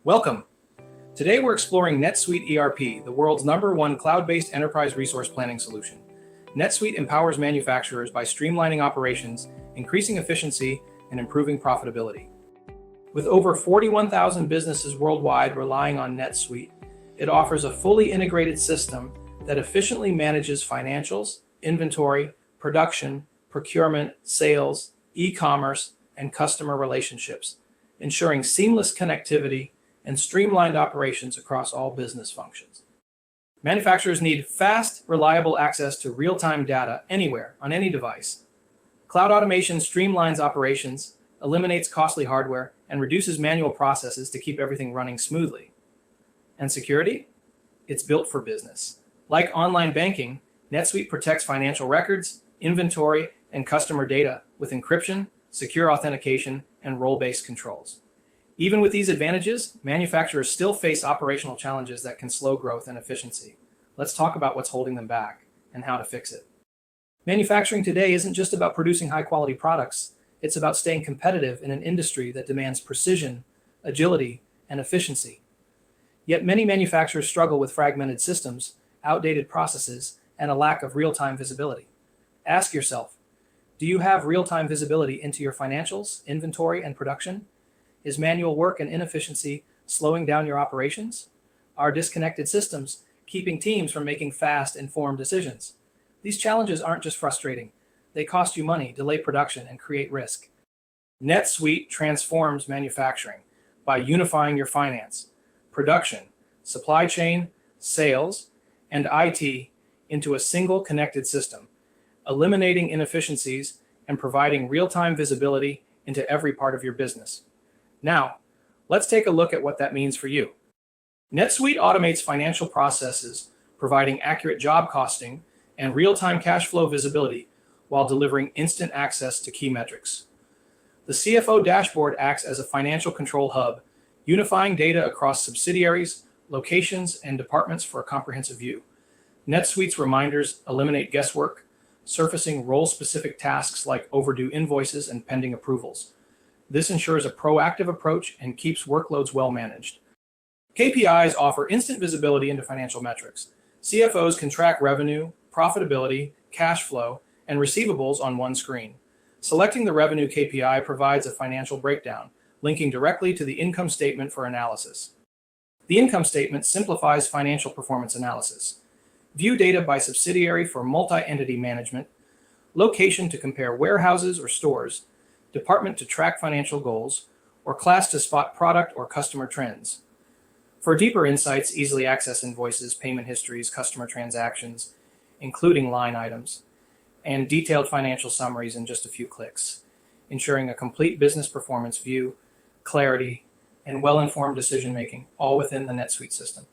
Welcome. Today we're exploring NetSuite ERP, the world's #1 cloud-based enterprise resource planning solution. NetSuite empowers manufacturers by streamlining operations, increasing efficiency, and improving profitability. With over 41,000 businesses worldwide relying on NetSuite, it offers a fully integrated system that efficiently manages financials, inventory, production, procurement, sales, e-commerce, and customer relationships, ensuring seamless connectivity and streamlined operations across all business functions. Manufacturers need fast, reliable access to real-time data anywhere, on any device. Cloud automation streamlines operations, eliminates costly hardware, and reduces manual processes to keep everything running smoothly. And security? It's built for business. Like online banking, NetSuite protects financial records, inventory, and customer data with encryption, secure authentication, and role-based controls. Even with these advantages, manufacturers still face operational challenges that can slow growth and efficiency. Let's talk about what's holding them back and how to fix it. Manufacturing today isn't just about producing high-quality products. It's about staying competitive in an industry that demands precision, agility, and efficiency. Yet many manufacturers struggle with fragmented systems, outdated processes, and a lack of real-time visibility. Ask yourself, do you have real-time visibility into your financials, inventory, and production? Is manual work and inefficiency slowing down your operations? Are disconnected systems keeping teams from making fast, informed decisions? These challenges aren't just frustrating. They cost you money, delay production, and create risk. NetSuite transforms manufacturing by unifying your finance, production, supply chain, sales, and IT into a single connected system, eliminating inefficiencies and providing real-time visibility into every part of your business. Now, let's take a look at what that means for you. NetSuite automates financial processes, providing accurate job costing and real-time cash flow visibility while delivering instant access to key metrics. The CFO dashboard acts as a financial control hub, unifying data across subsidiaries, locations, and departments for a comprehensive view. NetSuite's reminders eliminate guesswork, surfacing role-specific tasks like overdue invoices and pending approvals. This ensures a proactive approach and keeps workloads well managed. KPIs offer instant visibility into financial metrics. CFOs can track revenue, profitability, cash flow, and receivables on one screen. Selecting the revenue KPI provides a financial breakdown, linking directly to the income statement for analysis. The income statement simplifies financial performance analysis. View data by subsidiary for multi-entity management, location to compare warehouses or stores, department to track financial goals, or class to spot product or customer trends. For deeper insights, easily access invoices, payment histories, customer transactions, including line items, and detailed financial summaries in just a few clicks, ensuring a complete business performance view, clarity, and well-informed decision-making, all within the NetSuite system.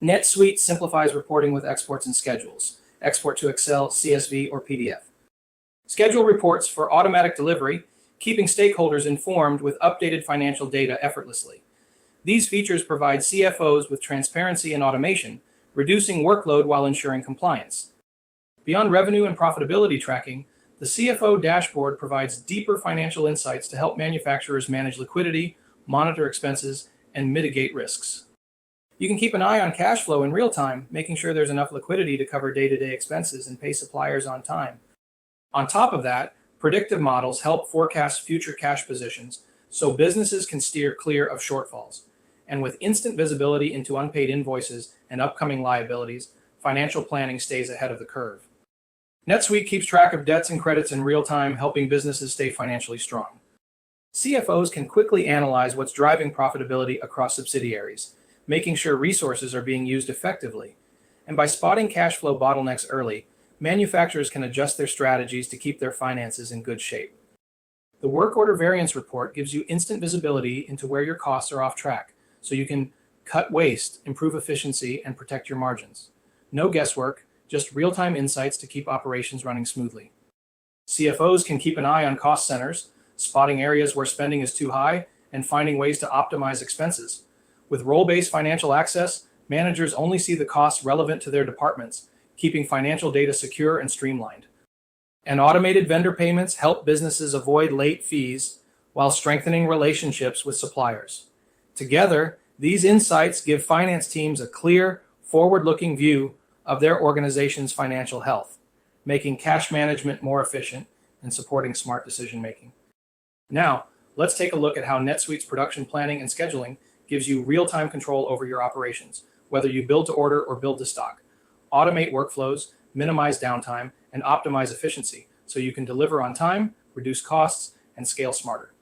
NetSuite simplifies reporting with exports and schedules. Export to Excel, CSV, or PDF. Schedule reports for automatic delivery, keeping stakeholders informed with updated financial data effortlessly. These features provide CFOs with transparency and automation, reducing workload while ensuring compliance. Beyond revenue and profitability tracking, the CFO dashboard provides deeper financial insights to help manufacturers manage liquidity, monitor expenses, and mitigate risks. You can keep an eye on cash flow in real time, making sure there's enough liquidity to cover day-to-day expenses and pay suppliers on time. On top of that, predictive models help forecast future cash positions so businesses can steer clear of shortfalls. And with instant visibility into unpaid invoices and upcoming liabilities, financial planning stays ahead of the curve. NetSuite keeps track of debts and credits in real time, helping businesses stay financially strong. CFOs can quickly analyze what's driving profitability across subsidiaries, making sure resources are being used effectively. And by spotting cash flow bottlenecks early, manufacturers can adjust their strategies to keep their finances in good shape. The work order variance report gives you instant visibility into where your costs are off track, so you can cut waste, improve efficiency, and protect your margins. No guesswork, just real-time insights to keep operations running smoothly. CFOs can keep an eye on cost centers, spotting areas where spending is too high, and finding ways to optimize expenses. With role-based financial access, managers only see the costs relevant to their departments, keeping financial data secure and streamlined. And automated vendor payments help businesses avoid late fees while strengthening relationships with suppliers. Together, these insights give finance teams a clear, forward-looking view of their organization's financial health, making cash management more efficient and supporting smart decision-making. Now, let's take a look at how NetSuite's production planning and scheduling gives you real-time control over your operations, whether you build to order or build to stock. Automate workflows, minimize downtime, and optimize efficiency so you can deliver on time, reduce costs, and scale smarter.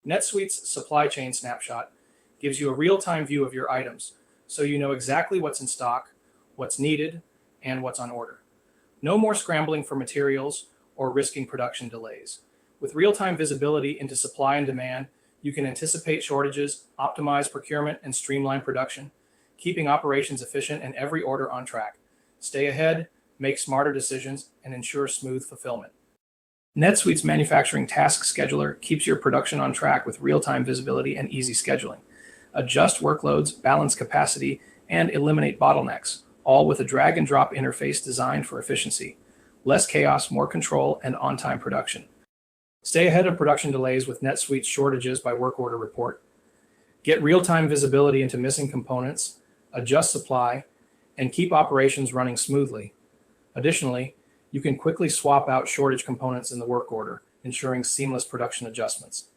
NetSuite's supply chain snapshot gives you a real-time view of your items, so you know exactly what's in stock, what's needed, and what's on order. No more scrambling for materials or risking production delays. With real-time visibility into supply and demand, you can anticipate shortages, optimize procurement, and streamline production, keeping operations efficient and every order on track. Stay ahead, make smarter decisions, and ensure smooth fulfillment. NetSuite's manufacturing task scheduler keeps your production on track with real-time visibility and easy scheduling. Adjust workloads, balance capacity, and eliminate bottlenecks, all with a drag-and-drop interface designed for efficiency. Less chaos, more control, and on-time production. Stay ahead of production delays with NetSuite's shortages by work order report. Get real-time visibility into missing components, adjust supply, and keep operations running smoothly. Additionally, you can quickly swap out shortage components in the work order, ensuring seamless production adjustments.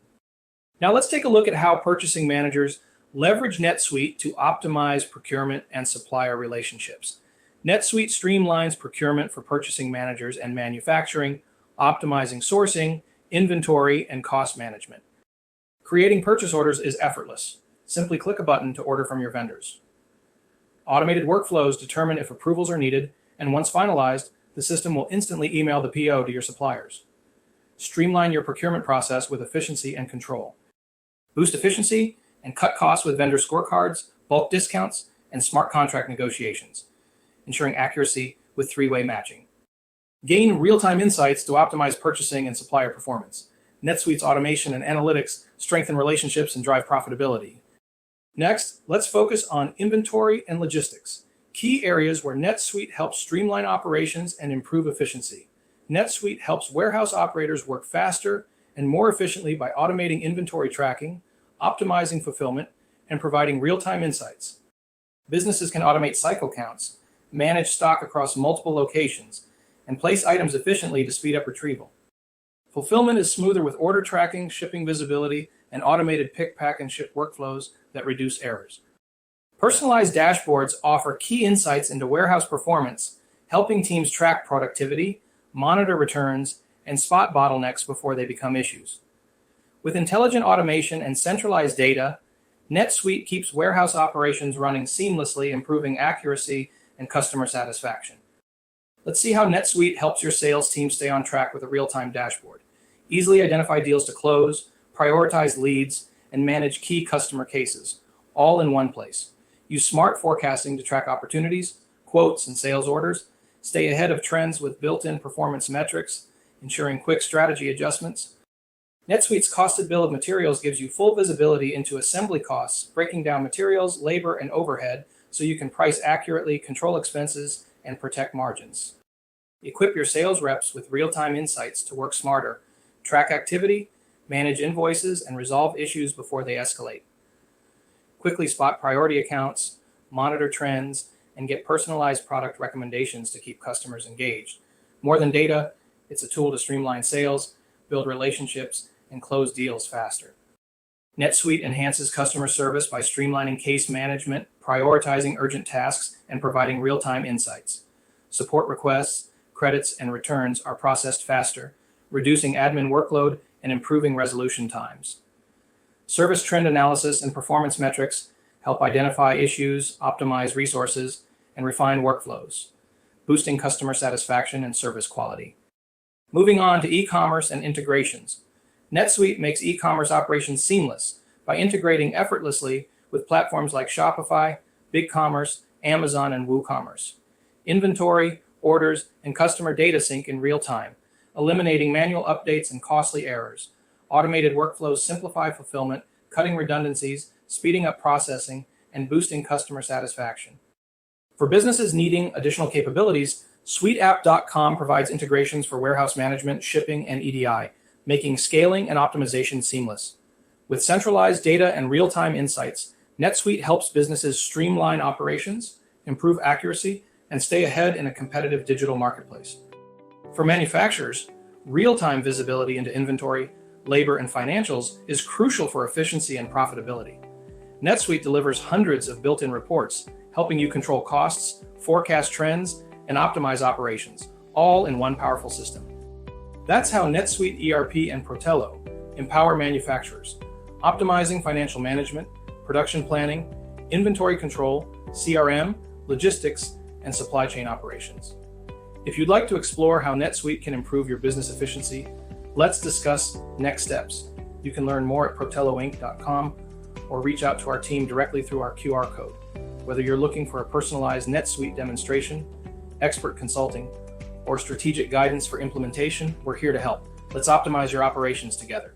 Now let's take a look at how purchasing managers leverage NetSuite to optimize procurement and supplier relationships. NetSuite streamlines procurement for purchasing managers and manufacturing, optimizing sourcing, inventory, and cost management. Creating purchase orders is effortless. Simply click a button to order from your vendors. Automated workflows determine if approvals are needed, and once finalized, the system will instantly email the PO to your suppliers. Streamline your procurement process with efficiency and control. Boost efficiency and cut costs with vendor scorecards, bulk discounts, and smart contract negotiations, ensuring accuracy with three-way matching. Gain real-time insights to optimize purchasing and supplier performance. NetSuite's automation and analytics strengthen relationships and drive profitability. Next, let's focus on inventory and logistics, key areas where NetSuite helps streamline operations and improve efficiency. NetSuite helps warehouse operators work faster and more efficiently by automating inventory tracking, optimizing fulfillment, and providing real-time insights. Businesses can automate cycle counts, manage stock across multiple locations, and place items efficiently to speed up retrieval. Fulfillment is smoother with order tracking, shipping visibility, and automated pick, pack, and ship workflows that reduce errors. Personalized dashboards offer key insights into warehouse performance, helping teams track productivity, monitor returns, and spot bottlenecks before they become issues. With intelligent automation and centralized data, NetSuite keeps warehouse operations running seamlessly, improving accuracy and customer satisfaction. Let's see how NetSuite helps your sales team stay on track with a real-time dashboard. Easily identify deals to close, prioritize leads, and manage key customer cases, all in one place. Use smart forecasting to track opportunities, quotes, and sales orders. Stay ahead of trends with built-in performance metrics, ensuring quick strategy adjustments. NetSuite's costed bill of materials gives you full visibility into assembly costs, breaking down materials, labor, and overhead so you can price accurately, control expenses, and protect margins. Equip your sales reps with real-time insights to work smarter, track activity, manage invoices, and resolve issues before they escalate. Quickly spot priority accounts, monitor trends, and get personalized product recommendations to keep customers engaged. More than data, it's a tool to streamline sales, build relationships, and close deals faster. NetSuite enhances customer service by streamlining case management, prioritizing urgent tasks, and providing real-time insights. Support requests, credits, and returns are processed faster, reducing admin workload and improving resolution times. Service trend analysis and performance metrics help identify issues, optimize resources, and refine workflows, boosting customer satisfaction and service quality. Moving on to e-commerce and integrations. NetSuite makes e-commerce operations seamless by integrating effortlessly with platforms like Shopify, BigCommerce, Amazon, and WooCommerce. Inventory, orders, and customer data sync in real time, eliminating manual updates and costly errors. Automated workflows simplify fulfillment, cutting redundancies, speeding up processing, and boosting customer satisfaction. For businesses needing additional capabilities, SuiteApp.com provides integrations for warehouse management, shipping, and EDI, making scaling and optimization seamless. With centralized data and real-time insights, NetSuite helps businesses streamline operations, improve accuracy, and stay ahead in a competitive digital marketplace. For manufacturers, real-time visibility into inventory, labor, and financials is crucial for efficiency and profitability. NetSuite delivers hundreds of built-in reports, helping you control costs, forecast trends, and optimize operations, all in one powerful system. That's how NetSuite ERP and Protelo empower manufacturers, optimizing financial management, production planning, inventory control, CRM, logistics, and supply chain operations. If you'd like to explore how NetSuite can improve your business efficiency, let's discuss next steps. You can learn more at proteloinc.com or reach out to our team directly through our QR code. Whether you're looking for a personalized NetSuite demonstration, expert consulting, or strategic guidance for implementation, we're here to help. Let's optimize your operations together.